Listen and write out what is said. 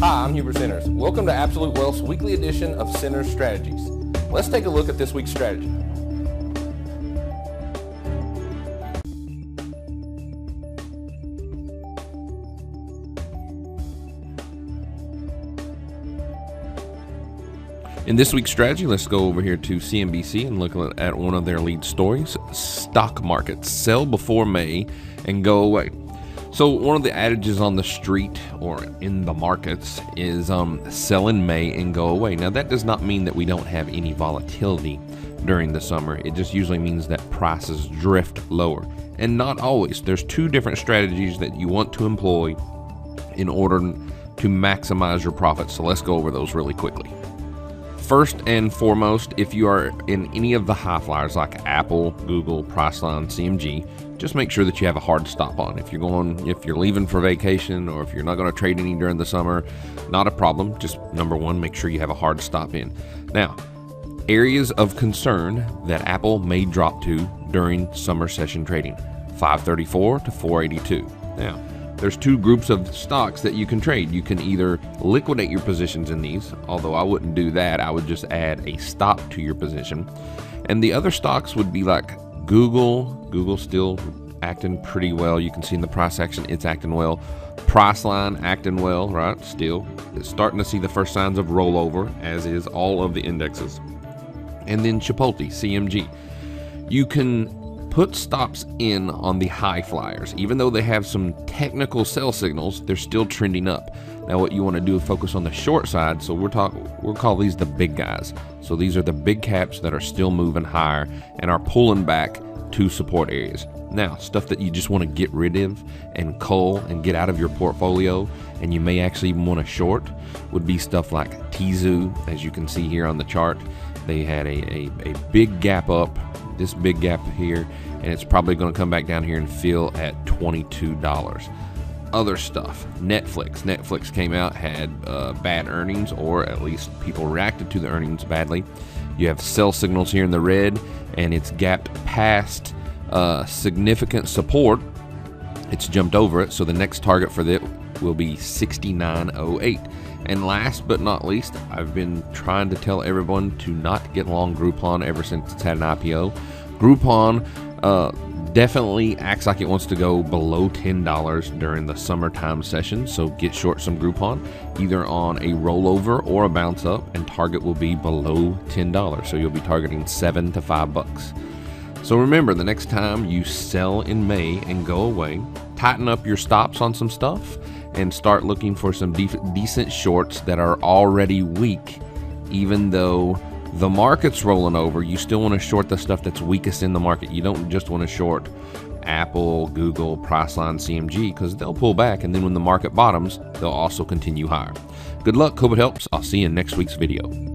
Hi, I'm Hubert Centers. Welcome to Absolute Wealth's weekly edition of Centers Strategies. Let's take a look at this week's strategy. In this week's strategy, let's go over here to CNBC and look at one of their lead stories. Stock markets sell before May and go away. So one of the adages on the street or in the markets is sell in May and go away. Now that does not mean that we don't have any volatility during the summer. It just usually means that prices drift lower. And not always. There's two different strategies that you want to employ in order to maximize your profits. So let's go over those really quickly. First and foremost, if you are in any of the high flyers like Apple, Google, Priceline, CMG, just make sure that you have a hard stop on. If you're leaving for vacation or if you're not going to trade any during the summer, not a problem. Just number one, make sure you have a hard stop in. Now, areas of concern that Apple may drop to during summer session trading, 534 to 482. Now, there's two groups of stocks that you can trade. You can either liquidate your positions in these, although I wouldn't do that. I would just add a stop to your position. And the other stocks would be like Google. Google's still acting pretty well. You can see in the price action, it's acting well. Priceline acting well, right? Still, it's starting to see the first signs of rollover, as is all of the indexes. And then Chipotle, CMG. You can put stops in on the high flyers. Even though they have some technical sell signals, they're still trending up. Now what you want to do is focus on the short side. So we'll call these the big guys. So these are the big caps that are still moving higher and are pulling back to support areas. Now, stuff that you just want to get rid of and cull and get out of your portfolio, and you may actually even want to short, would be stuff like Tezoo. As you can see here on the chart, they had a big gap up, this big gap here, and it's probably going to come back down here and fill at $22. Other stuff, Netflix came out, had bad earnings, or at least people reacted to the earnings badly. You have sell signals here in the red, and it's gapped past significant support. It's jumped over it, so the next target for that will be 69.08. And last but not least, I've been trying to tell everyone to not get long Groupon ever since it's had an IPO. Groupon definitely acts like it wants to go below $10 during the summertime session, so get short some Groupon, either on a rollover or a bounce up, and target will be below $10, so you'll be targeting $7 to $5. So remember, the next time you sell in May and go away, tighten up your stops on some stuff and start looking for some decent shorts that are already weak. Even though the market's rolling over, you still want to short the stuff that's weakest in the market. You don't just want to short Apple, Google, Priceline, CMG, because they'll pull back, and then when the market bottoms, they'll also continue higher. Good luck, hope it helps. I'll see you in next week's video.